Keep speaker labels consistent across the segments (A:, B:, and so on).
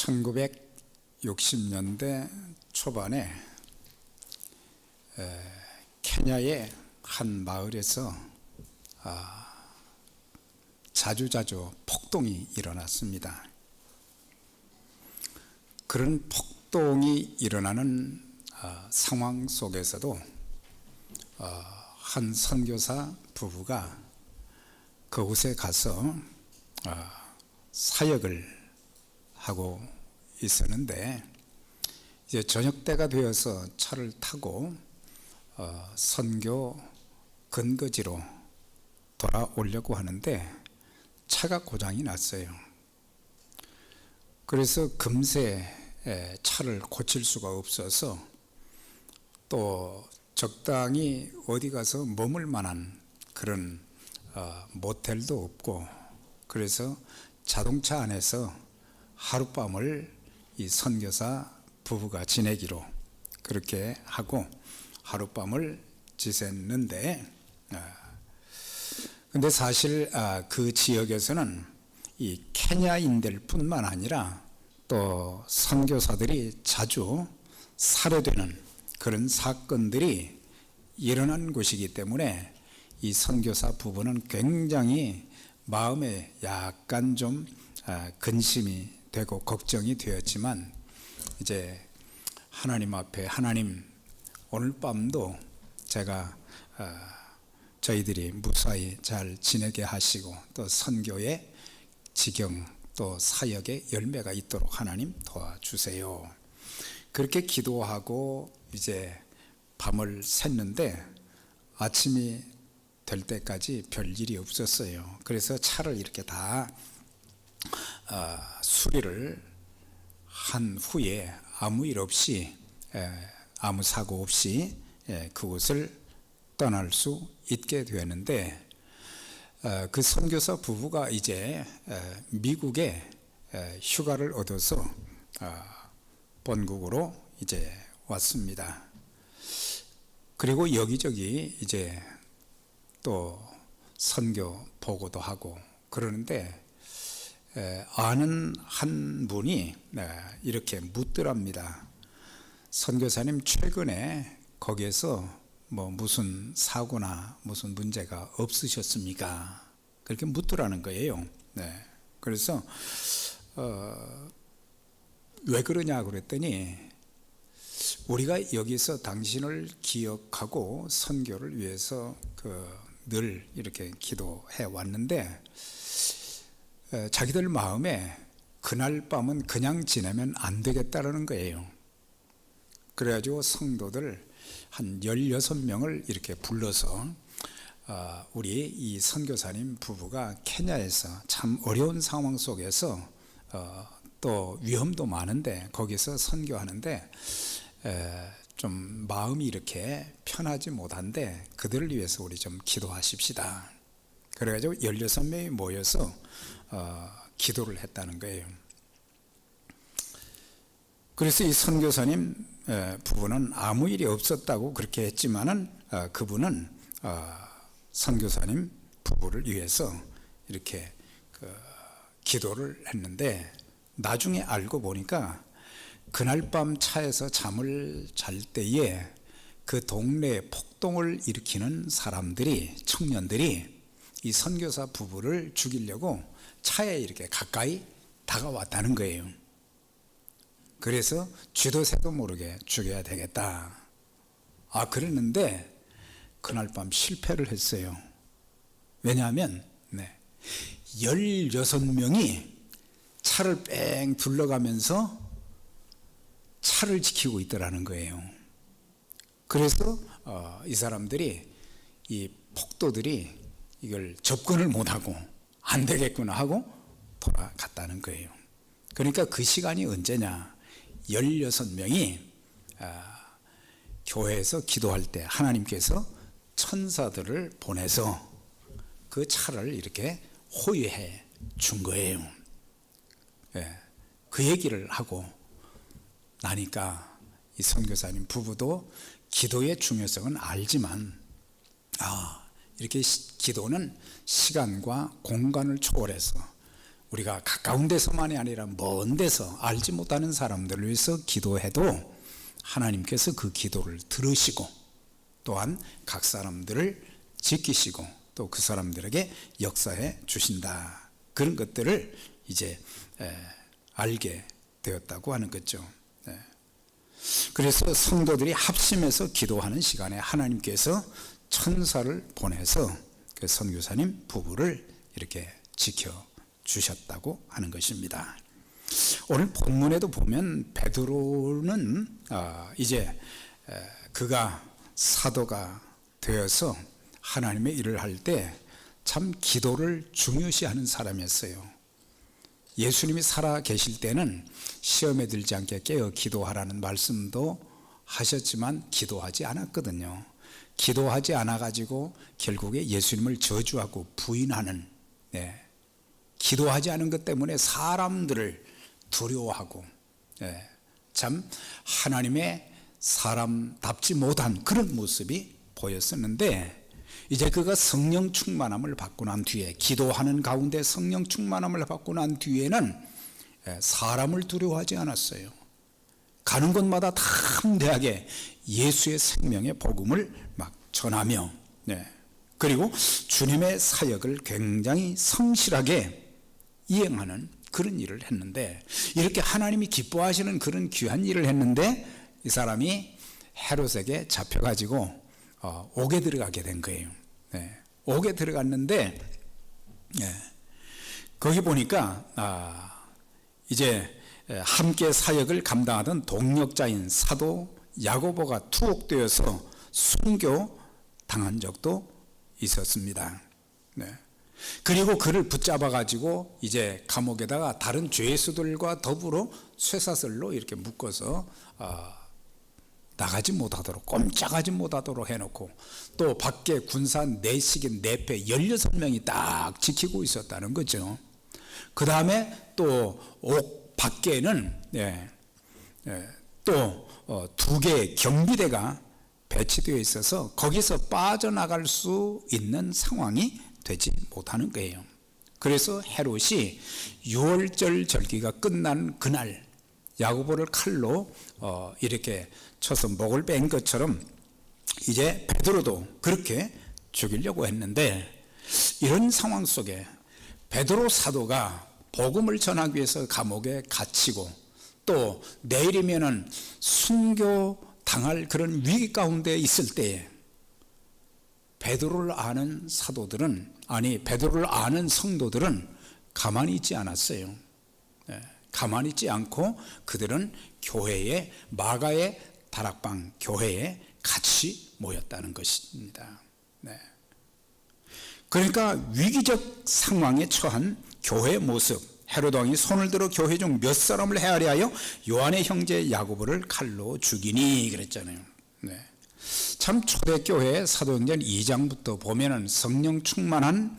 A: 1960년대 초반에 케냐의 한 마을에서 자주자주 폭동이 일어났습니다. 그런 폭동이 일어나는 상황 속에서도 한 선교사 부부가 그곳에 가서 사역을 하고 있었는데, 이제 저녁 때가 되어서 차를 타고 선교 근거지로 돌아오려고 하는데 차가 고장이 났어요. 그래서 금세 차를 고칠 수가 없어서 또 적당히 어디 가서 머물 만한 그런 모텔도 없고, 그래서 자동차 안에서 하룻밤을 이 선교사 부부가 지내기로 그렇게 하고 하룻밤을 지냈는데, 근데 사실 그 지역에서는 이 케냐인들 뿐만 아니라 또 선교사들이 자주 살해되는 그런 사건들이 일어난 곳이기 때문에 이 선교사 부부는 굉장히 마음에 약간 좀 근심이 되고 걱정이 되었지만, 이제 하나님 앞에, 하나님 오늘 밤도 제가 저희들이 무사히 잘 지내게 하시고 또 선교의 지경 또 사역의 열매가 있도록 하나님 도와주세요. 그렇게 기도하고 이제 밤을 샜는데 아침이 될 때까지 별 일이 없었어요. 그래서 차를 이렇게 다 수리를 한 후에 아무 일 없이, 아무 사고 없이 그곳을 떠날 수 있게 되었는데, 그 선교사 부부가 이제 미국에 휴가를 얻어서 본국으로 이제 왔습니다. 그리고 여기저기 이제 또 선교 보고도 하고 그러는데, 아는 한 분이 이렇게 묻더랍니다. 선교사님, 최근에 거기에서 뭐 무슨 사고나 무슨 문제가 없으셨습니까? 그렇게 묻더라는 거예요. 그래서 왜 그러냐 그랬더니, 우리가 여기서 당신을 기억하고 선교를 위해서 늘 이렇게 기도해 왔는데, 자기들 마음에 그날 밤은 그냥 지내면 안 되겠다라는 거예요. 그래가지고 성도들 한 16명을 이렇게 불러서 우리 이 선교사님 부부가 케냐에서 참 어려운 상황 속에서 또 위험도 많은데 거기서 선교하는데 좀 마음이 이렇게 편하지 못한데 그들을 위해서 우리 좀 기도하십시다. 그래가지고 16명이 모여서 기도를 했다는 거예요. 그래서 이 선교사님 부부는 아무 일이 없었다고 그렇게 했지만은 그분은 선교사님 부부를 위해서 이렇게 기도를 했는데, 나중에 알고 보니까 그날 밤 차에서 잠을 잘 때에 그 동네에 폭동을 일으키는 사람들이, 청년들이 이 선교사 부부를 죽이려고 차에 이렇게 가까이 다가왔다는 거예요. 그래서 쥐도 새도 모르게 죽여야 되겠다. 그랬는데 그날 밤 실패를 했어요. 왜냐하면 16명이 차를 뺑 둘러가면서 차를 지키고 있더라는 거예요. 그래서 이 사람들이, 이 폭도들이 이걸 접근을 못하고 안 되겠구나 하고 돌아갔다는 거예요. 그러니까 그 시간이 언제냐, 16명이 교회에서 기도할 때 하나님께서 천사들을 보내서 그 차를 이렇게 호위해 준 거예요. 그 얘기를 하고 나니까 이 선교사님 부부도 기도의 중요성은 알지만, 이렇게 기도는 시간과 공간을 초월해서 우리가 가까운 데서만이 아니라 먼 데서 알지 못하는 사람들을 위해서 기도해도 하나님께서 그 기도를 들으시고 또한 각 사람들을 지키시고 또 그 사람들에게 역사해 주신다. 그런 것들을 이제 알게 되었다고 하는 거죠. 그래서 성도들이 합심해서 기도하는 시간에 하나님께서 천사를 보내서 그 선교사님 부부를 이렇게 지켜주셨다고 하는 것입니다. 오늘 본문에도 보면 베드로는 이제 그가 사도가 되어서 하나님의 일을 할 때 참 기도를 중요시하는 사람이었어요. 예수님이 살아 계실 때는 시험에 들지 않게 깨어 기도하라는 말씀도 하셨지만 기도하지 않았거든요. 기도하지 않아가지고 결국에 예수님을 저주하고 부인하는, 기도하지 않은 것 때문에 사람들을 두려워하고, 참 하나님의 사람답지 못한 그런 모습이 보였었는데, 이제 그가 성령 충만함을 받고 난 뒤에, 기도하는 가운데 성령 충만함을 받고 난 뒤에는 사람을 두려워하지 않았어요. 가는 곳마다 담대하게 예수의 생명의 복음을 막 전하며, 그리고 주님의 사역을 굉장히 성실하게 이행하는 그런 일을 했는데, 이렇게 하나님이 기뻐하시는 그런 귀한 일을 했는데 이 사람이 헤롯에게 잡혀가지고 옥에 들어가게 된 거예요. 옥에 들어갔는데 거기 보니까 이제 함께 사역을 감당하던 동력자인 사도 야고보가 투옥되어서 순교 당한 적도 있었습니다. 그리고 그를 붙잡아 가지고 이제 감옥에다가 다른 죄수들과 더불어 쇠사슬로 이렇게 묶어서 나가지 못하도록, 꼼짝하지 못하도록 해놓고, 또 밖에 군사 내식인 내패 16명이 딱 지키고 있었다는 거죠. 그 다음에 또 옥 밖에는 또 2개의 경비대가 배치되어 있어서 거기서 빠져나갈 수 있는 상황이 되지 못하는 거예요. 그래서 헤롯이 유월절 절기가 끝난 그날 야고보를 칼로 이렇게 쳐서 목을 뺀 것처럼 이제 베드로도 그렇게 죽이려고 했는데, 이런 상황 속에 베드로 사도가 복음을 전하기 위해서 감옥에 갇히고 또 내일이면은 순교 당할 그런 위기 가운데 있을 때에 베드로를 아는 사도들은, 베드로를 아는 성도들은 가만히 있지 않았어요. 가만히 있지 않고 그들은 교회에, 마가의 다락방 교회에 같이 모였다는 것입니다. 그러니까 위기적 상황에 처한 교회의 모습, 헤롯 왕이 손을 들어 교회 중 몇 사람을 헤아려 하여 요한의 형제 야고보를 칼로 죽이니 그랬잖아요. 참 초대교회 사도행전 2장부터 보면은 성령 충만한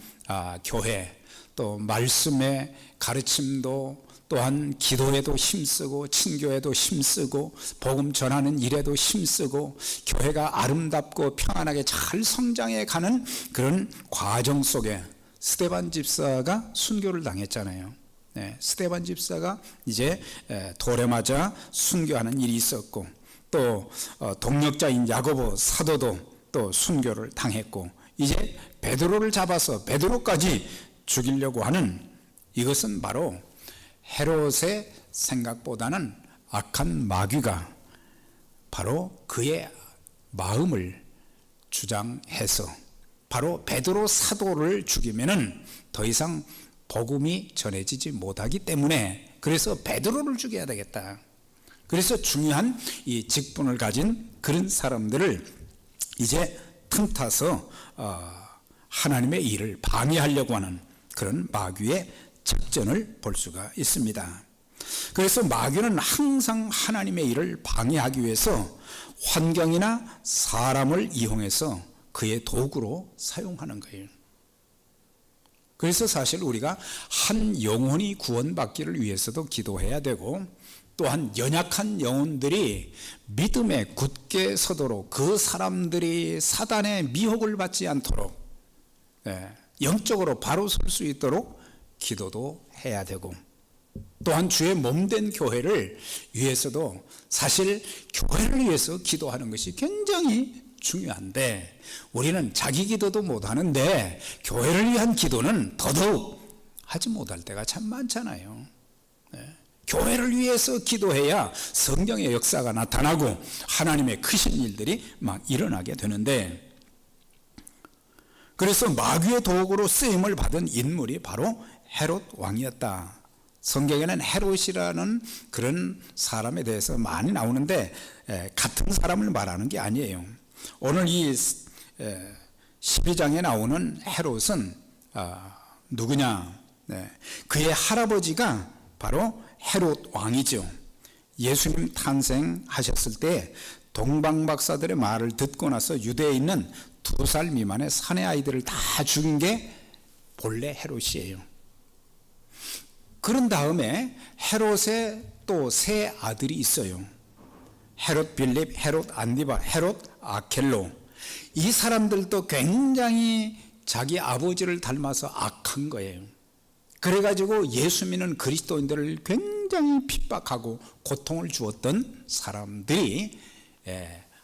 A: 교회, 또 말씀의 가르침도 또한 기도에도 힘쓰고 친교에도 힘쓰고 복음 전하는 일에도 힘쓰고 교회가 아름답고 평안하게 잘 성장해 가는 그런 과정 속에 스데반 집사가 순교를 당했잖아요. 스데반 집사가 이제 돌에 맞아 순교하는 일이 있었고, 또 동력자인 야고보 사도도 또 순교를 당했고, 이제 베드로를 잡아서 베드로까지 죽이려고 하는, 이것은 바로 헤롯의 생각보다는 악한 마귀가 바로 그의 마음을 주장해서 바로 베드로 사도를 죽이면은 더 이상 복음이 전해지지 못하기 때문에, 그래서 베드로를 죽여야 되겠다. 그래서 중요한 이 직분을 가진 그런 사람들을 이제 틈타서 하나님의 일을 방해하려고 하는 그런 마귀의 작전을 볼 수가 있습니다. 그래서 마귀는 항상 하나님의 일을 방해하기 위해서 환경이나 사람을 이용해서 그의 도구로 사용하는 거예요. 그래서 사실 우리가 한 영혼이 구원받기를 위해서도 기도해야 되고, 또한 연약한 영혼들이 믿음에 굳게 서도록, 그 사람들이 사단의 미혹을 받지 않도록 영적으로 바로 설 수 있도록 기도도 해야 되고, 또한 주의 몸된 교회를 위해서도 사실 교회를 위해서 기도하는 것이 굉장히 중요한데, 우리는 자기 기도도 못하는데 교회를 위한 기도는 더더욱 하지 못할 때가 참 많잖아요. 교회를 위해서 기도해야 성령의 역사가 나타나고 하나님의 크신 일들이 막 일어나게 되는데, 그래서 마귀의 도구로 쓰임을 받은 인물이 바로 헤롯 왕이었다. 성경에는 헤롯이라는 그런 사람에 대해서 많이 나오는데 같은 사람을 말하는 게 아니에요. 오늘 이 12장에 나오는 헤롯은 누구냐? 그의 할아버지가 바로 헤롯 왕이죠. 예수님 탄생하셨을 때 동방박사들의 말을 듣고 나서 유대에 있는 2살 미만의 사내 아이들을 다 죽인 게 본래 헤롯이에요. 그런 다음에 헤롯의 또 세 아들이 있어요. 헤롯 빌립, 헤롯 안디바, 헤롯 아켈로. 이 사람들도 굉장히 자기 아버지를 닮아서 악한 거예요. 그래가지고 예수 믿는 그리스도인들을 굉장히 핍박하고 고통을 주었던 사람들이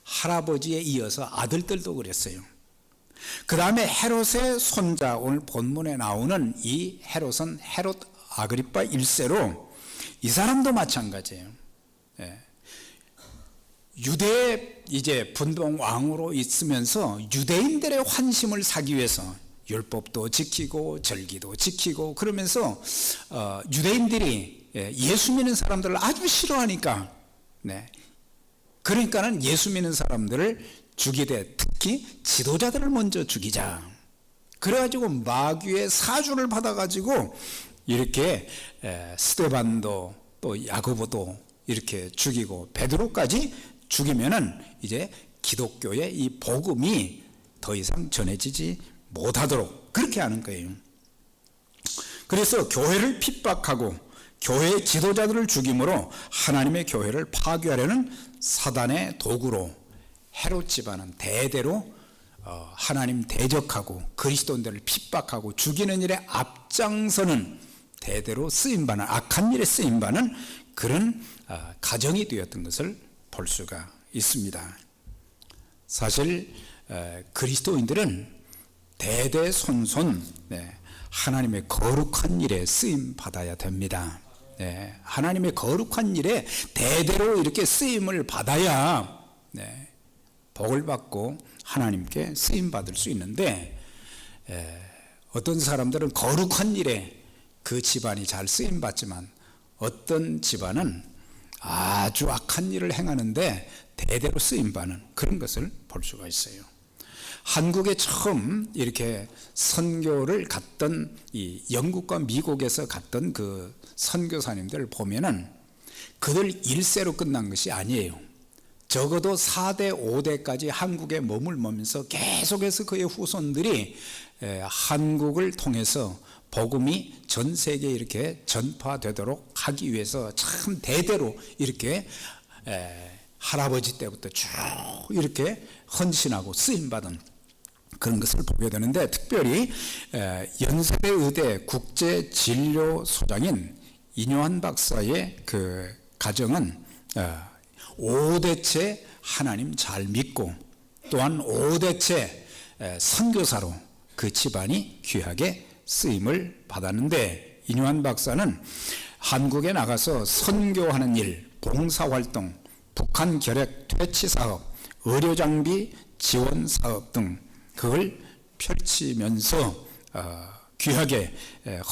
A: 할아버지에 이어서 아들들도 그랬어요. 그 다음에 헤롯의 손자, 오늘 본문에 나오는 이 헤롯은 헤롯 아그리파 1세로, 이 사람도 마찬가지예요. 유대 이제 분봉 왕으로 있으면서 유대인들의 환심을 사기 위해서 율법도 지키고 절기도 지키고 그러면서 유대인들이 예수 믿는 사람들을 아주 싫어하니까, 그러니까는 예수 믿는 사람들을 죽이되 특히 지도자들을 먼저 죽이자. 그래가지고 마귀의 사주를 받아가지고 이렇게 스데반도 또 야고보도 이렇게 죽이고 베드로까지 죽이면은 이제 기독교의 이 복음이 더 이상 전해지지 못하도록 그렇게 하는 거예요. 그래서 교회를 핍박하고 교회의 지도자들을 죽임으로 하나님의 교회를 파괴하려는 사단의 도구로 헤롯 집안은 대대로 하나님 대적하고 그리스도인들을 핍박하고 죽이는 일에 앞장서는 대대로 쓰임받는, 악한 일에 쓰임받는 그런 가정이 되었던 것을 볼 수가 있습니다. 사실 그리스도인들은 대대손손 하나님의 거룩한 일에 쓰임받아야 됩니다. 하나님의 거룩한 일에 대대로 이렇게 쓰임을 받아야 복을 받고 하나님께 쓰임받을 수 있는데, 어떤 사람들은 거룩한 일에 그 집안이 잘 쓰임받지만 어떤 집안은 아주 악한 일을 행하는데 대대로 쓰임받는 그런 것을 볼 수가 있어요. 한국에 처음 이렇게 선교를 갔던 이 영국과 미국에서 갔던 그 선교사님들 보면은 그들 1세로 끝난 것이 아니에요. 적어도 4대, 5대까지 한국에 머물면서 계속해서 그의 후손들이 한국을 통해서 복음이 전 세계에 이렇게 전파되도록 하기 위해서 참 대대로 이렇게 할아버지 때부터 쭉 이렇게 헌신하고 쓰임받은 그런 것을 보게 되는데, 특별히 연세대 의대 국제진료소장인 이뇨한 박사의 그 가정은 5대째 하나님 잘 믿고 또한 5대째 선교사로 그 집안이 귀하게 쓰임을 받았는데, 이뇨한 박사는 한국에 나가서 선교하는 일, 봉사활동, 북한 결핵 퇴치 사업, 의료장비 지원 사업 등 그걸 펼치면서 귀하게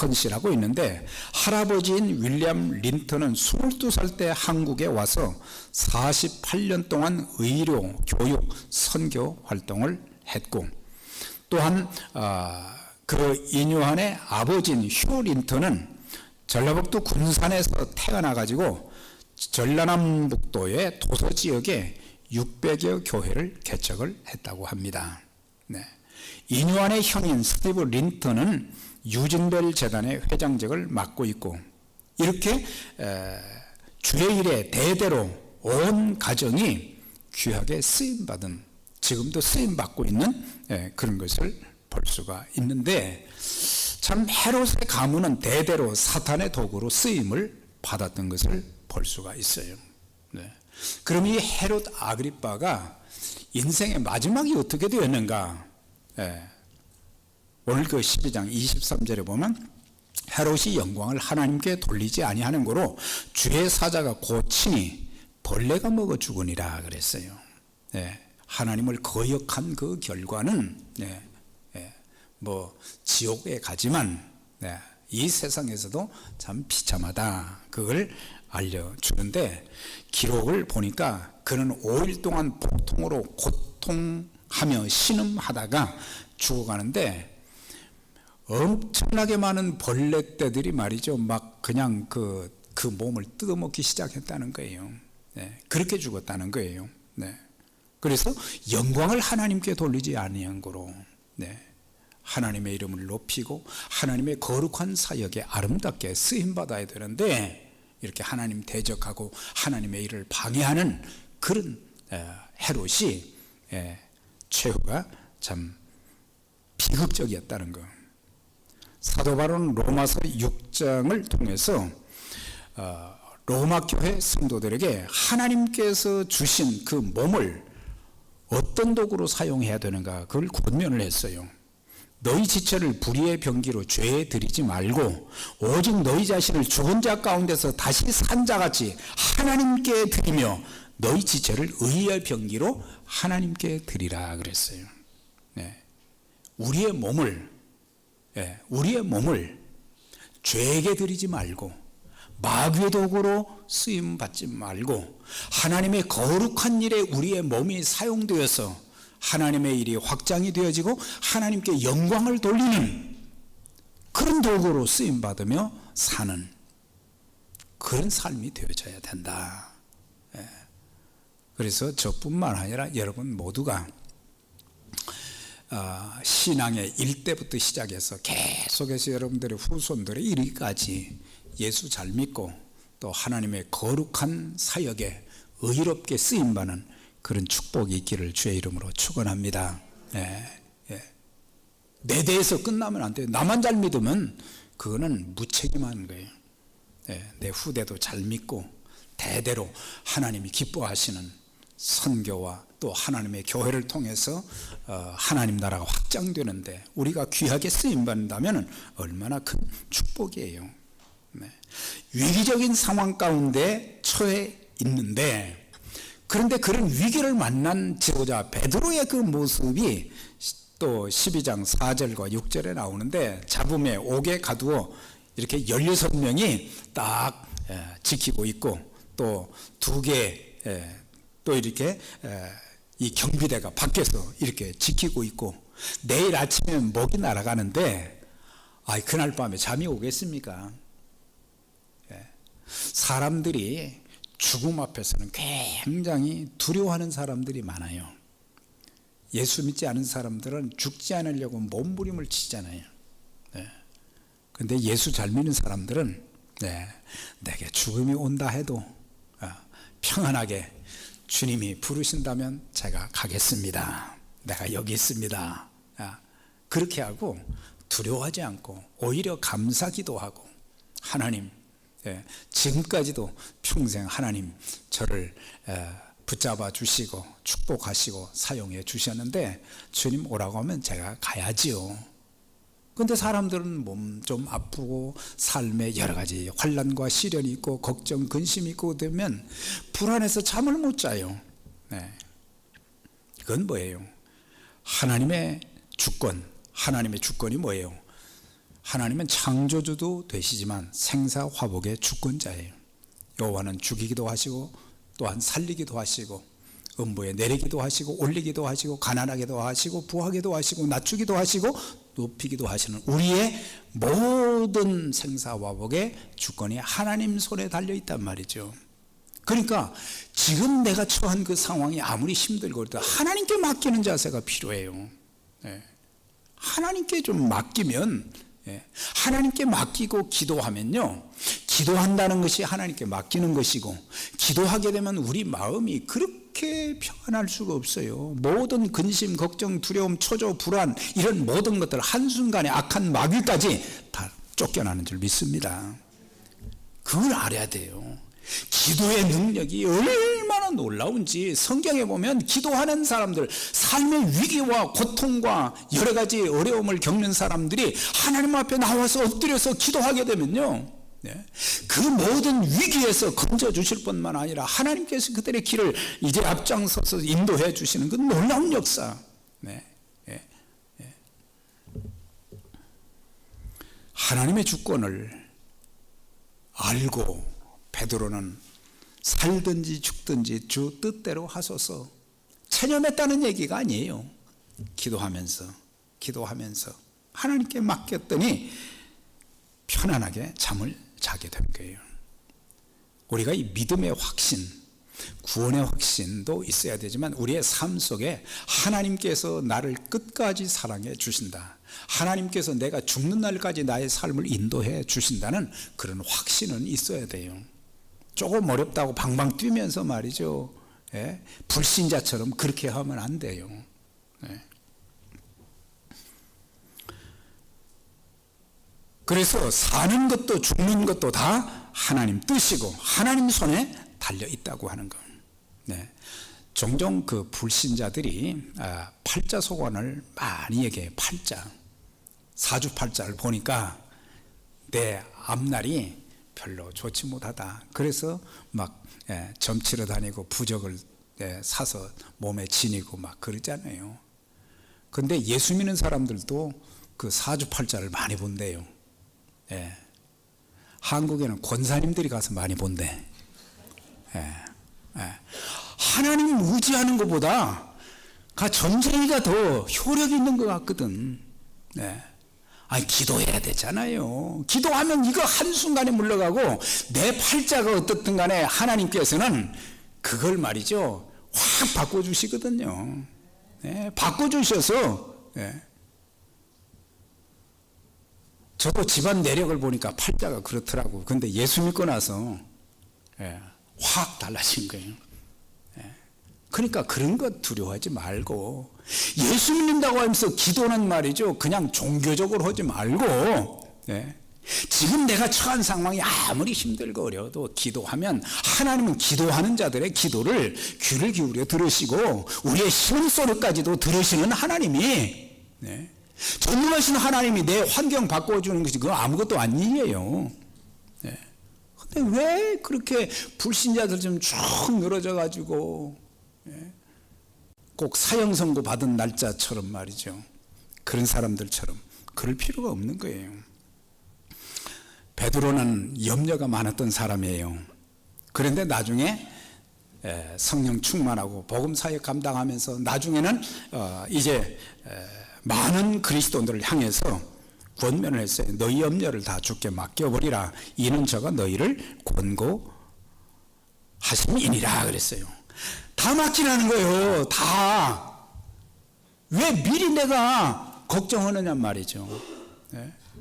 A: 헌신하고 있는데, 할아버지인 윌리엄 린턴은 22살 때 한국에 와서 48년 동안 의료, 교육, 선교 활동을 했고, 또한 그 이뇨한의 아버지인 휴 린턴은 전라북도 군산에서 태어나가지고 전라남북도의 도서지역에 600여 교회를 개척을 했다고 합니다. 이뇨한의 형인 스티브 린턴은 유진벨 재단의 회장직을 맡고 있고, 이렇게 주의 일에 대대로 온 가정이 귀하게 쓰임받은, 지금도 쓰임받고 있는 그런 것을 볼 수가 있는데, 참 헤롯의 가문은 대대로 사탄의 도구로 쓰임을 받았던 것을 볼 수가 있어요. 네. 그럼 이 헤롯 아그리빠가 인생의 마지막이 어떻게 되었는가? 네. 오늘 그 12장 23절에 보면 헤롯이 영광을 하나님께 돌리지 아니하는 거로 주의 사자가 고치니 벌레가 먹어 죽으니라 그랬어요. 네. 하나님을 거역한 그 결과는 뭐 지옥에 가지만 이 세상에서도 참 비참하다, 그걸 알려주는데, 기록을 보니까 그는 5일 동안 복통으로 고통하며 신음하다가 죽어가는데, 엄청나게 많은 벌레떼들이 말이죠, 막 그냥 그 몸을 뜯어먹기 시작했다는 거예요. 그렇게 죽었다는 거예요. 그래서 영광을 하나님께 돌리지 아니한 거로 하나님의 이름을 높이고 하나님의 거룩한 사역에 아름답게 쓰임받아야 되는데, 이렇게 하나님 대적하고 하나님의 일을 방해하는 그런 헤롯이 최후가 참 비극적이었다는 거. 사도 바울은 로마서 6장을 통해서 로마 교회 성도들에게 하나님께서 주신 그 몸을 어떤 도구로 사용해야 되는가, 그걸 권면을 했어요. 너희 지체를 불의의 병기로 죄에 들이지 말고 오직 너희 자신을 죽은 자 가운데서 다시 산 자같이 하나님께 드리며 너희 지체를 의의 병기로 하나님께 드리라 그랬어요. 우리의 몸을 죄에게 드리지 말고 마귀의 도구로 쓰임 받지 말고 하나님의 거룩한 일에 우리의 몸이 사용되어서 하나님의 일이 확장이 되어지고 하나님께 영광을 돌리는 그런 도구로 쓰임 받으며 사는 그런 삶이 되어져야 된다. 그래서 저뿐만 아니라 여러분 모두가 신앙의 일대부터 시작해서 계속해서 여러분들의 후손들의 이르기까지 예수 잘 믿고 또 하나님의 거룩한 사역에 의롭게 쓰임받는 그런 축복이 있기를 주의 이름으로 축원합니다. 내 대해서 끝나면 안 돼요. 나만 잘 믿으면 그거는 무책임한 거예요. 내 후대도 잘 믿고 대대로 하나님이 기뻐하시는 선교와 또 하나님의 교회를 통해서 하나님 나라가 확장되는데 우리가 귀하게 쓰임받는다면 얼마나 큰 축복이에요. 위기적인 상황 가운데 처해 있는데, 그런데 그런 위기를 만난 지도자 베드로의 그 모습이 또 12장 4절과 6절에 나오는데, 잡음에 옥에 가두어 이렇게 16명이 딱 지키고 있고 또 2개 또 이렇게 이 경비대가 밖에서 이렇게 지키고 있고, 내일 아침에 목이 날아가는데 그날 밤에 잠이 오겠습니까? 사람들이 죽음 앞에서는 굉장히 두려워하는 사람들이 많아요. 예수 믿지 않은 사람들은 죽지 않으려고 몸부림을 치잖아요. 그런데 예수 잘 믿는 사람들은 내게 죽음이 온다 해도 평안하게 주님이 부르신다면 제가 가겠습니다. 내가 여기 있습니다. 그렇게 하고 두려워하지 않고 오히려 감사 기도하고, 하나님 지금까지도 평생 하나님 저를 붙잡아 주시고 축복하시고 사용해 주셨는데 주님 오라고 하면 제가 가야지요. 그런데 사람들은 몸 좀 아프고 삶에 여러 가지 환난과 시련이 있고 걱정 근심이 있고 되면 불안해서 잠을 못 자요. 이건 뭐예요? 하나님의 주권, 하나님의 주권이 뭐예요? 하나님은 창조주도 되시지만 생사화복의 주권자예요. 여호와는 죽이기도 하시고 또한 살리기도 하시고 음부에 내리기도 하시고 올리기도 하시고 가난하게도 하시고 부하게도 하시고 낮추기도 하시고 높이기도 하시는 우리의 모든 생사화복의 주권이 하나님 손에 달려있단 말이죠. 그러니까 지금 내가 처한 그 상황이 아무리 힘들고 그래도 하나님께 맡기는 자세가 필요해요. 하나님께 좀 맡기면, 하나님께 맡기고 기도하면요, 기도한다는 것이 하나님께 맡기는 것이고, 기도하게 되면 우리 마음이 그렇게 그렇게 평안할 수가 없어요. 모든 근심, 걱정, 두려움, 초조, 불안 이런 모든 것들 한순간에 악한 마귀까지 다 쫓겨나는 줄 믿습니다. 그걸 알아야 돼요. 기도의 능력이 얼마나 놀라운지 성경에 보면 기도하는 사람들, 삶의 위기와 고통과 여러 가지 어려움을 겪는 사람들이 하나님 앞에 나와서 엎드려서 기도하게 되면요, 그 모든 위기에서 건져주실 뿐만 아니라 하나님께서 그들의 길을 이제 앞장서서 인도해 주시는 그 놀라운 역사. 하나님의 주권을 알고 베드로는 살든지 죽든지 주 뜻대로 하소서, 체념했다는 얘기가 아니에요. 기도하면서 하나님께 맡겼더니 편안하게 잠을 자게 된 거예요. 우리가 이 믿음의 확신, 구원의 확신도 있어야 되지만 우리의 삶 속에 하나님께서 나를 끝까지 사랑해 주신다, 하나님께서 내가 죽는 날까지 나의 삶을 인도해 주신다는 그런 확신은 있어야 돼요. 조금 어렵다고 방방 뛰면서 말이죠, 불신자처럼 그렇게 하면 안 돼요. 그래서 사는 것도 죽는 것도 다 하나님 뜻이고 하나님 손에 달려 있다고 하는 것. 종종 그 불신자들이 팔자소관을 많이 얘기해요. 사주팔자를 보니까 내 앞날이 별로 좋지 못하다. 그래서 막 점치러 다니고 부적을 사서 몸에 지니고 막 그러잖아요. 근데 예수 믿는 사람들도 그 사주팔자를 많이 본대요. 한국에는 권사님들이 가서 많이 본대. 하나님 의지하는 것보다 점쟁이가 더 효력이 있는 것 같거든. 기도해야 되잖아요. 기도하면 이거 한순간에 물러가고 내 팔자가 어떻든 간에 하나님께서는 그걸 말이죠, 확 바꿔주시거든요. 바꿔주셔서, 저도 집안 내력을 보니까 팔자가 그렇더라고. 근데 예수 믿고 나서 확 달라진 거예요. 그러니까 그런 것 두려워하지 말고, 예수 믿는다고 하면서 기도는 말이죠, 그냥 종교적으로 하지 말고, 지금 내가 처한 상황이 아무리 힘들고 어려워도 기도하면 하나님은 기도하는 자들의 기도를 귀를 기울여 들으시고 우리의 신음소리까지도 들으시는 하나님이, 전능하신 하나님이 내 환경 바꿔주는 것이 그거 아무것도 아닌 일이에요. 근데 왜 그렇게 불신자들 좀 쭉 늘어져 가지고 꼭 사형 선고 받은 날짜처럼 말이죠, 그런 사람들처럼 그럴 필요가 없는 거예요. 베드로는 염려가 많았던 사람이에요. 그런데 나중에 성령 충만하고 복음 사역 감당하면서 나중에는 이제 많은 그리스도인들을 향해서 권면을 했어요. 너희 염려를 다 주께 맡겨버리라. 이는 저가 너희를 권고하심이니라 그랬어요. 다 맡기라는 거예요. 다. 왜 미리 내가 걱정하느냐 말이죠.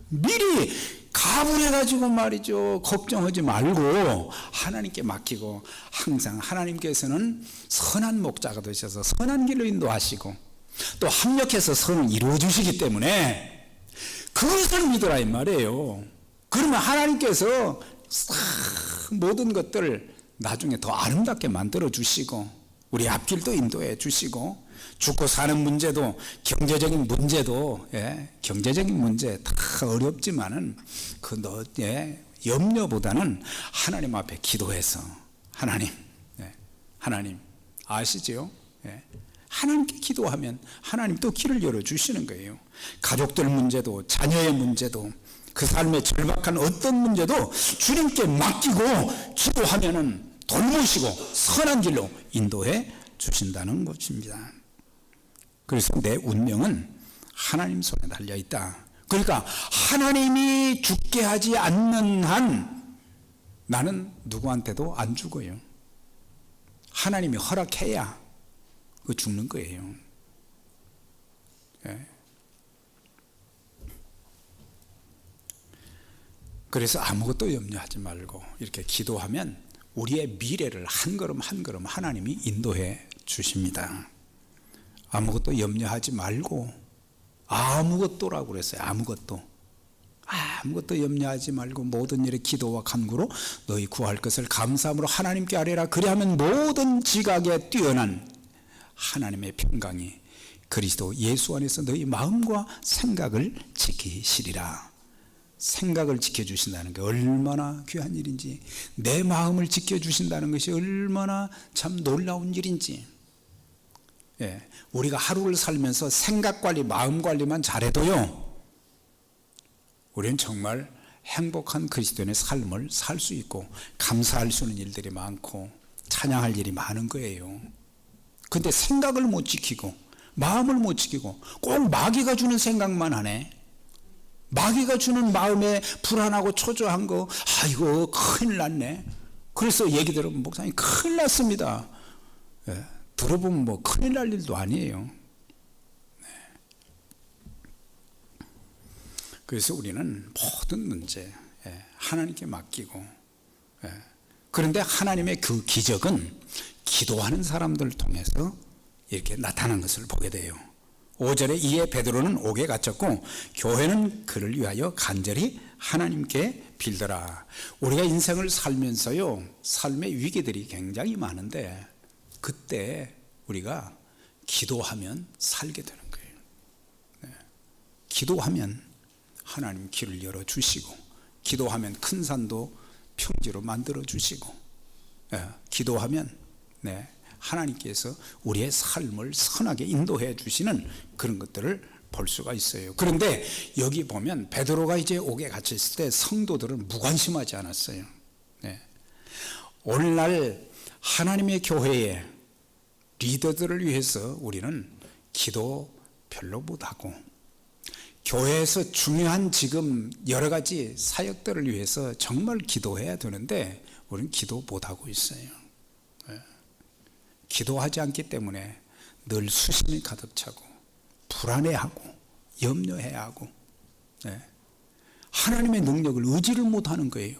A: 미리 가불해가지고 말이죠, 걱정하지 말고 하나님께 맡기고, 항상 하나님께서는 선한 목자가 되셔서 선한 길로 인도하시고 또 합력해서 선을 이루어 주시기 때문에 그것을 믿으라 이 말이에요. 그러면 하나님께서 모든 것들을 나중에 더 아름답게 만들어 주시고 우리 앞길도 인도해 주시고, 죽고 사는 문제도 경제적인 문제 다 어렵지만은 염려보다는 하나님 앞에 기도해서 하나님 아시죠? 하나님께 기도하면 하나님 또 길을 열어주시는 거예요. 가족들 문제도, 자녀의 문제도, 그 삶의 절박한 어떤 문제도 주님께 맡기고 기도하면은 돌보시고 선한 길로 인도해 주신다는 것입니다. 그래서 내 운명은 하나님 손에 달려 있다. 그러니까 하나님이 죽게 하지 않는 한 나는 누구한테도 안 죽어요. 하나님이 허락해야 그 죽는 거예요. 그래서 아무것도 염려하지 말고 이렇게 기도하면 우리의 미래를 한 걸음 한 걸음 하나님이 인도해 주십니다. 아무것도 염려하지 말고, 아무것도라고 그랬어요. 아무것도 염려하지 말고 모든 일에 기도와 간구로 너희 구할 것을 감사함으로 하나님께 아뢰라. 그리하면 모든 지각에 뛰어난 하나님의 평강이 그리스도 예수 안에서 너희 마음과 생각을 지키시리라. 생각을 지켜주신다는 게 얼마나 귀한 일인지, 내 마음을 지켜주신다는 것이 얼마나 참 놀라운 일인지. 우리가 하루를 살면서 생각 관리, 마음 관리만 잘해도요, 우리는 정말 행복한 그리스도인의 삶을 살 수 있고 감사할 수 있는 일들이 많고 찬양할 일이 많은 거예요. 근데 생각을 못 지키고 마음을 못 지키고 꼭 마귀가 주는 생각만 하네. 마귀가 주는 마음에 불안하고 초조한 거, 이거 큰일 났네. 그래서 얘기 들으면 목사님 큰일 났습니다. 들어보면 뭐 큰일 날 일도 아니에요. 그래서 우리는 모든 문제 하나님께 맡기고, 그런데 하나님의 그 기적은 기도하는 사람들을 통해서 이렇게 나타난 것을 보게 돼요. 5절에 이에 베드로는 옥에 갇혔고 교회는 그를 위하여 간절히 하나님께 빌더라. 우리가 인생을 살면서요, 삶의 위기들이 굉장히 많은데 그때 우리가 기도하면 살게 되는 거예요. 기도하면 하나님 길을 열어주시고, 기도하면 큰 산도 평지로 만들어주시고, 기도하면 하나님께서 우리의 삶을 선하게 인도해 주시는 그런 것들을 볼 수가 있어요. 그런데 여기 보면 베드로가 이제 옥에 갇혔을 때 성도들은 무관심하지 않았어요. 오늘날 하나님의 교회의 리더들을 위해서 우리는 기도 별로 못하고, 교회에서 중요한 지금 여러 가지 사역들을 위해서 정말 기도해야 되는데 우리는 기도 못하고 있어요. 기도하지 않기 때문에 늘 수심이 가득 차고 불안해하고 염려해하고, 하나님의 능력을 의지를 못하는 거예요.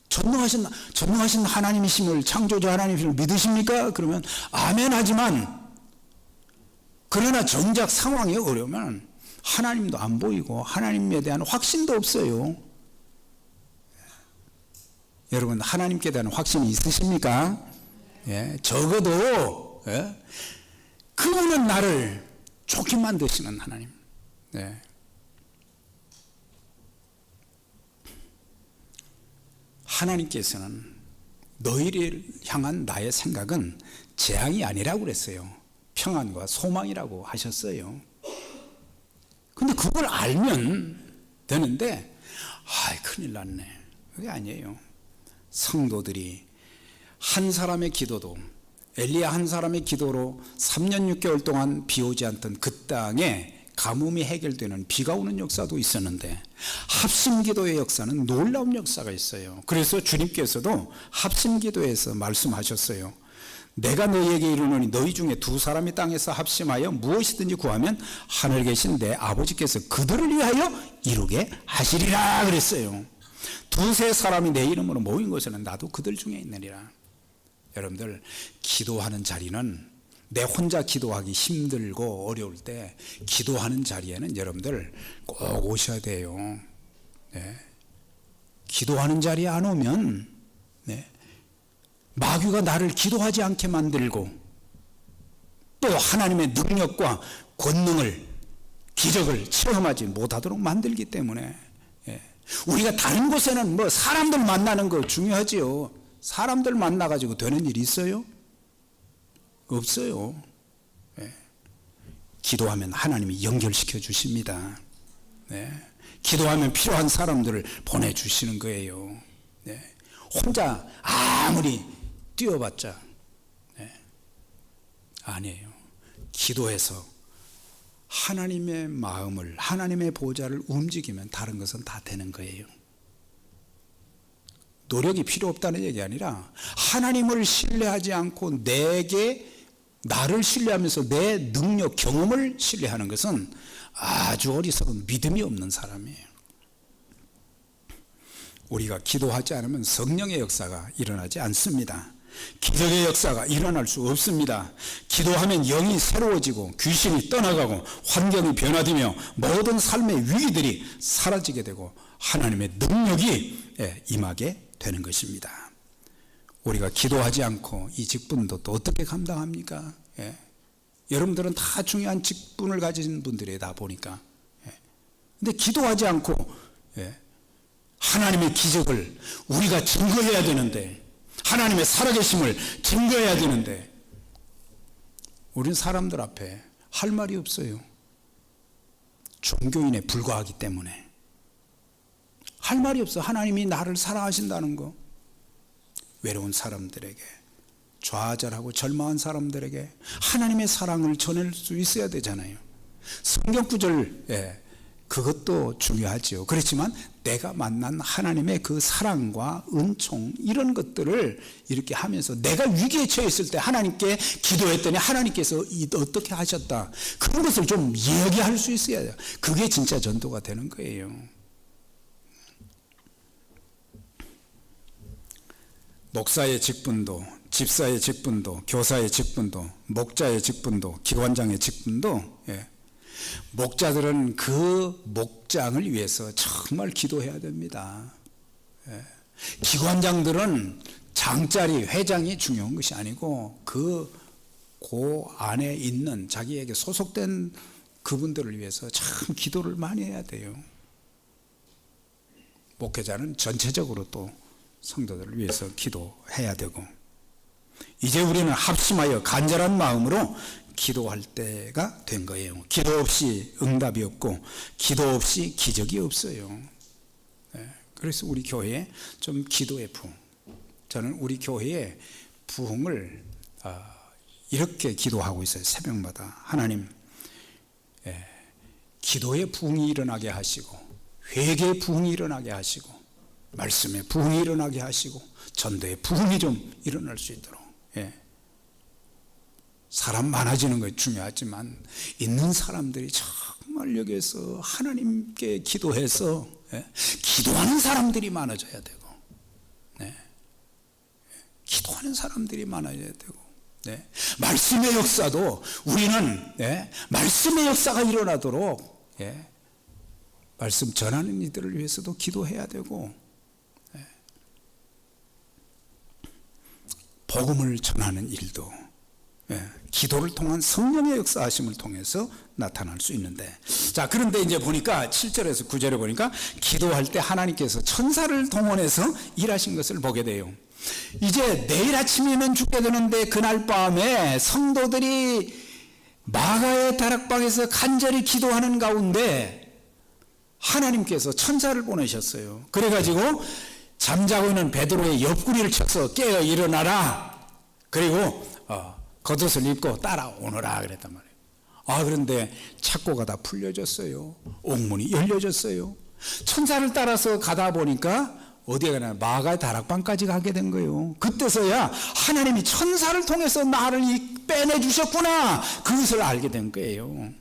A: 전능하신 하나님이심을, 창조자 하나님이심을 믿으십니까? 그러면 아멘 하지만, 그러나 정작 상황이 어려우면 하나님도 안 보이고 하나님에 대한 확신도 없어요. 여러분, 하나님께 대한 확신이 있으십니까? 적어도 그분은 나를 좋게 만드시는 하나님. 하나님께서는 너희를 향한 나의 생각은 재앙이 아니라고 그랬어요. 평안과 소망이라고 하셨어요. 근데 그걸 알면 되는데, 큰일 났네. 그게 아니에요. 성도들이 한 사람의 기도도, 엘리야 한 사람의 기도로 3년 6개월 동안 비 오지 않던 그 땅에 가뭄이 해결되는 비가 오는 역사도 있었는데, 합심기도의 역사는 놀라운 역사가 있어요. 그래서 주님께서도 합심기도에서 말씀하셨어요. 내가 너희에게 이르노니 너희 중에 두 사람이 땅에서 합심하여 무엇이든지 구하면 하늘에 계신 내 아버지께서 그들을 위하여 이루게 하시리라 그랬어요. 두세 사람이 내 이름으로 모인 곳에는 나도 그들 중에 있느니라. 여러분들, 기도하는 자리는, 내 혼자 기도하기 힘들고 어려울 때 기도하는 자리에는 여러분들 꼭 오셔야 돼요. 기도하는 자리에 안 오면 마귀가 나를 기도하지 않게 만들고, 또 하나님의 능력과 권능을, 기적을 체험하지 못하도록 만들기 때문에, 우리가 다른 곳에는 뭐 사람들 만나는 거 중요하지요. 사람들 만나가지고 되는 일이 있어요? 없어요. 기도하면 하나님이 연결시켜 주십니다. 기도하면 필요한 사람들을 보내주시는 거예요. 혼자 아무리 뛰어봤자 아니에요. 기도해서 하나님의 마음을, 하나님의 보좌를 움직이면 다른 것은 다 되는 거예요. 노력이 필요 없다는 얘기 아니라, 하나님을 신뢰하지 않고 나를 신뢰하면서 내 능력, 경험을 신뢰하는 것은 아주 어리석은 믿음이 없는 사람이에요. 우리가 기도하지 않으면 성령의 역사가 일어나지 않습니다. 기적의 역사가 일어날 수 없습니다. 기도하면 영이 새로워지고 귀신이 떠나가고 환경이 변화되며 모든 삶의 위기들이 사라지게 되고 하나님의 능력이 임하게 되는 것입니다. 우리가 기도하지 않고 이 직분도 또 어떻게 감당합니까? 여러분들은 다 중요한 직분을 가진 분들이에요. 다 보니까. 근데 기도하지 않고 하나님의 기적을 우리가 증거해야 되는데, 하나님의 살아계심을 증거해야 되는데 우리는 사람들 앞에 할 말이 없어요. 종교인에 불과하기 때문에 할 말이 없어. 하나님이 나를 사랑하신다는 거, 외로운 사람들에게, 좌절하고 절망한 사람들에게 하나님의 사랑을 전할 수 있어야 되잖아요. 성경 구절, 그것도 중요하지요. 그렇지만 내가 만난 하나님의 그 사랑과 은총, 이런 것들을 이렇게 하면서 내가 위기에 처했을 때 하나님께 기도했더니 하나님께서 어떻게 하셨다, 그런 것을 좀 이야기할 수 있어야 돼요. 그게 진짜 전도가 되는 거예요. 목사의 직분도, 집사의 직분도, 교사의 직분도, 목자의 직분도, 기관장의 직분도, 목자들은 그 목장을 위해서 정말 기도해야 됩니다. 기관장들은 장자리, 회장이 중요한 것이 아니고 그 안에 있는 자기에게 소속된 그분들을 위해서 참 기도를 많이 해야 돼요. 목회자는 전체적으로 또 성도들을 위해서 기도해야 되고, 이제 우리는 합심하여 간절한 마음으로 기도할 때가 된 거예요. 기도 없이 응답이 없고 기도 없이 기적이 없어요. 그래서 우리 교회에 좀 기도의 부흥, 저는 우리 교회의 부흥을 이렇게 기도하고 있어요. 새벽마다 하나님, 기도의 부흥이 일어나게 하시고, 회개의 부흥이 일어나게 하시고, 말씀의 부흥이 일어나게 하시고, 전도의 부흥이 좀 일어날 수 있도록. 사람 많아지는 것이 중요하지만 있는 사람들이 정말 여기에서 하나님께 기도해서 기도하는 사람들이 많아져야 되고, 기도하는 사람들이 많아져야 되고, 말씀의 역사도 우리는 말씀의 역사가 일어나도록 말씀 전하는 이들을 위해서도 기도해야 되고, 복음을 전하는 일도 기도를 통한 성령의 역사하심을 통해서 나타날 수 있는데, 자, 그런데 이제 보니까 7절에서 9절에 보니까 기도할 때 하나님께서 천사를 동원해서 일하신 것을 보게 돼요. 이제 내일 아침이면 죽게 되는데 그날 밤에 성도들이 마가의 다락방에서 간절히 기도하는 가운데 하나님께서 천사를 보내셨어요. 그래가지고 잠자고 있는 베드로의 옆구리를 쳐서 깨어 일어나라, 그리고 겉옷을 입고 따라오너라 그랬단 말이에요. 그런데 착고가 다 풀려졌어요. 옥문이 열려졌어요. 천사를 따라서 가다 보니까 어디에 가나 마가의 다락방까지 가게 된 거예요. 그때서야 하나님이 천사를 통해서 나를 빼내주셨구나, 그것을 알게 된 거예요.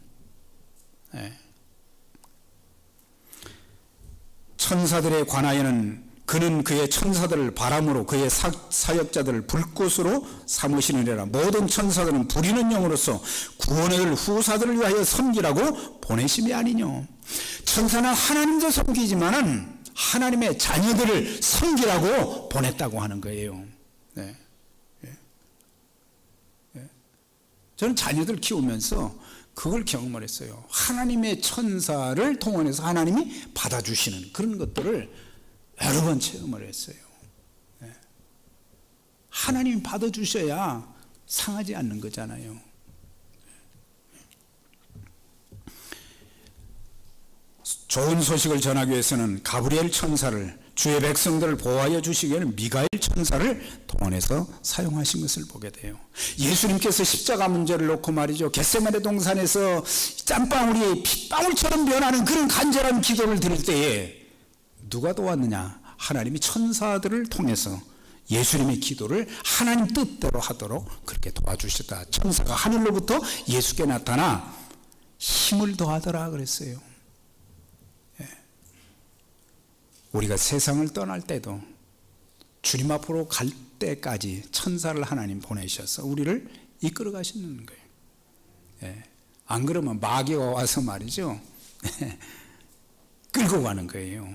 A: 천사들에 관하여는 그는 그의 천사들을 바람으로 그의 사역자들을 불꽃으로 삼으시느니라. 모든 천사들은 부리는 영으로서 구원의 후사들을 위하여 섬기라고 보내심이 아니뇨. 천사는 하나님도 섬기지만은 하나님의 자녀들을 섬기라고 보냈다고 하는 거예요. 저는 자녀들 키우면서 그걸 경험을 했어요. 하나님의 천사를 통해서 하나님이 받아주시는 그런 것들을 여러 번 체험을 했어요. 하나님이 받아주셔야 상하지 않는 거잖아요. 좋은 소식을 전하기 위해서는 가브리엘 천사를, 주의 백성들을 보호하여 주시기 위해 미가엘 천사를 동원해서 사용하신 것을 보게 돼요. 예수님께서 십자가 문제를 놓고 말이죠, 겟세마네 동산에서 땀방울이 핏방울처럼 변하는 그런 간절한 기도를 드릴 때에 누가 도왔느냐? 하나님이 천사들을 통해서 예수님의 기도를 하나님 뜻대로 하도록 그렇게 도와주셨다. 천사가 하늘로부터 예수께 나타나 힘을 더하더라 그랬어요. 우리가 세상을 떠날 때도 주님 앞으로 갈 때까지 천사를 하나님 보내셔서 우리를 이끌어 가시는 거예요. 예. 안 그러면 마귀가 와서 말이죠. 끌고 가는 거예요.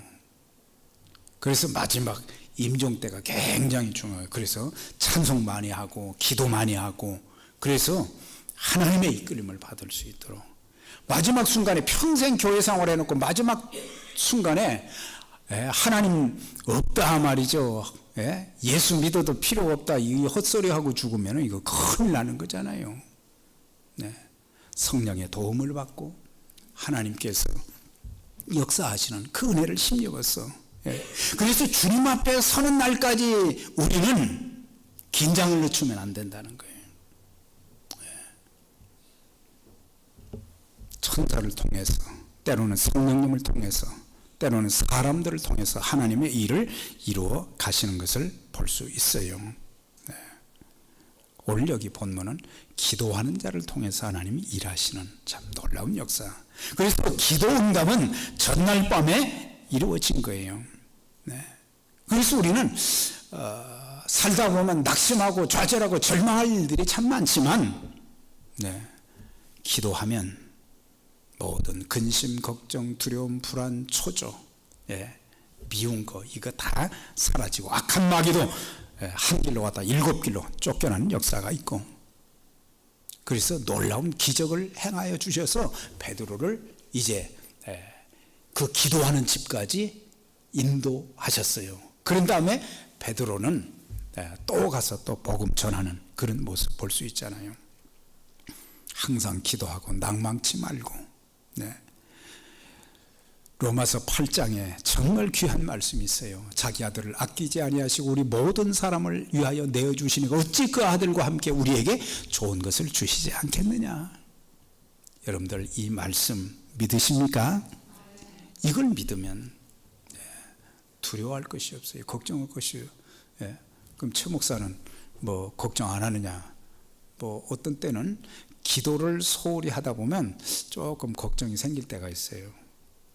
A: 그래서 마지막 임종 때가 굉장히 중요해요. 그래서 찬송 많이 하고 기도 많이 하고, 그래서 하나님의 이끌림을 받을 수 있도록 마지막 순간에 평생 교회 생활 해놓고 마지막 순간에 하나님 없다 말이죠. 예수 믿어도 필요 없다 이 헛소리하고 죽으면 이거 큰일 나는 거잖아요. 성령의 도움을 받고 하나님께서 역사하시는 그 은혜를 힘입었어. 그래서 주님 앞에 서는 날까지 우리는 긴장을 늦추면 안 된다는 거예요. 천사를 통해서, 때로는 성령님을 통해서, 때로는 사람들을 통해서 하나님의 일을 이루어 가시는 것을 볼 수 있어요. 오늘 여기 본문은 기도하는 자를 통해서 하나님이 일하시는 참 놀라운 역사. 그래서 기도 응답은 전날 밤에 이루어진 거예요. 그래서 우리는 살다 보면 낙심하고 좌절하고 절망할 일들이 참 많지만, 기도하면 모든 근심, 걱정, 두려움, 불안, 초조, 미운 거 이거 다 사라지고 악한 마귀도 한 길로 왔다 7길로 쫓겨나는 역사가 있고, 그래서 놀라운 기적을 행하여 주셔서 베드로를 이제 그 기도하는 집까지 인도하셨어요. 그런 다음에 베드로는 또 가서 또 복음 전하는 그런 모습 볼 수 있잖아요. 항상 기도하고 낭망치 말고. 로마서 8장에 정말 귀한 말씀이 있어요. 자기 아들을 아끼지 아니하시고 우리 모든 사람을 위하여 내어주시니까 어찌 그 아들과 함께 우리에게 좋은 것을 주시지 않겠느냐. 여러분들 이 말씀 믿으십니까? 이걸 믿으면 두려워할 것이 없어요. 걱정할 것이 없어요. 그럼 최 목사는 뭐 걱정 안 하느냐. 뭐 어떤 때는 기도를 소홀히 하다 보면 조금 걱정이 생길 때가 있어요.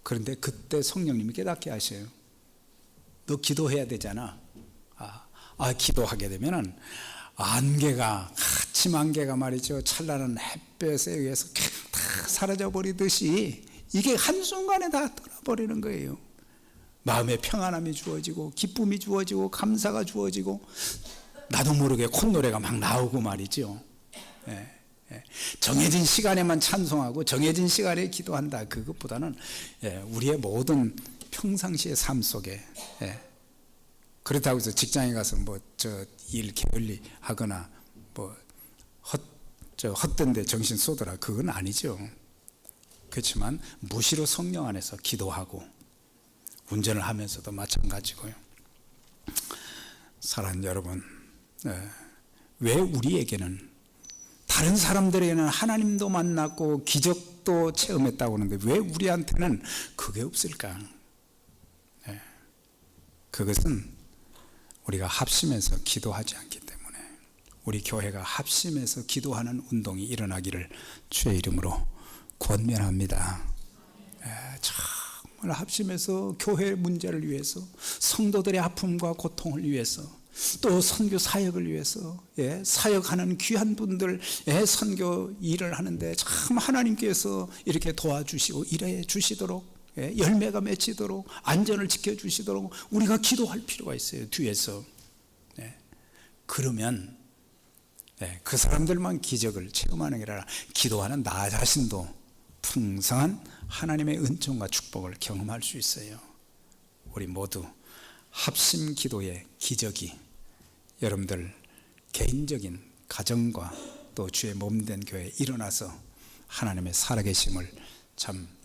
A: 그런데 그때 성령님이 깨닫게 하셔요. 너 기도해야 되잖아. 기도하게 되면은 안개가, 아침 안개가 말이죠. 찬란한 햇볕에 의해서 다 사라져 버리듯이 이게 한순간에 다 떠나버리는 거예요. 마음의 평안함이 주어지고 기쁨이 주어지고 감사가 주어지고 나도 모르게 콧노래가 막 나오고 말이죠. 정해진 시간에만 찬송하고 정해진 시간에 기도한다. 그것보다는 우리의 모든 평상시의 삶 속에, 그렇다고 해서 직장에 가서 뭐 저 일 게을리 하거나 뭐 헛된데 정신 쏟으라 그건 아니죠. 그렇지만 무시로 성령 안에서 기도하고 운전을 하면서도 마찬가지고요. 사랑하는 여러분, 왜 우리에게는 다른 사람들에게는 하나님도 만났고 기적도 체험했다고 하는데 왜 우리한테는 그게 없을까? 그것은 우리가 합심해서 기도하지 않기 때문에, 우리 교회가 합심해서 기도하는 운동이 일어나기를 주의 이름으로 권면합니다. 정말 합심해서 교회 문제를 위해서, 성도들의 아픔과 고통을 위해서, 또 선교 사역을 위해서 사역하는 귀한 분들 선교 일을 하는데 참 하나님께서 이렇게 도와주시고 일해 주시도록, 열매가 맺히도록, 안전을 지켜주시도록 우리가 기도할 필요가 있어요. 뒤에서. 그러면 그 사람들만 기적을 체험하는 게 아니라 기도하는 나 자신도 풍성한 하나님의 은총과 축복을 경험할 수 있어요. 우리 모두 합심 기도의 기적이 여러분들 개인적인 가정과 또 주의 몸된 교회에 일어나서 하나님의 살아계심을 참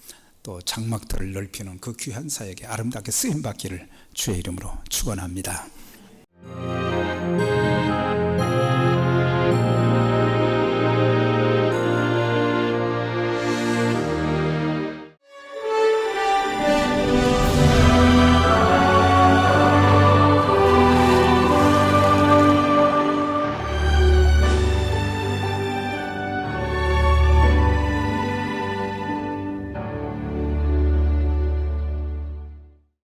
A: 또 장막들을 넓히는 그 귀한 사역에 아름답게 쓰임받기를 주의 이름으로 축원합니다.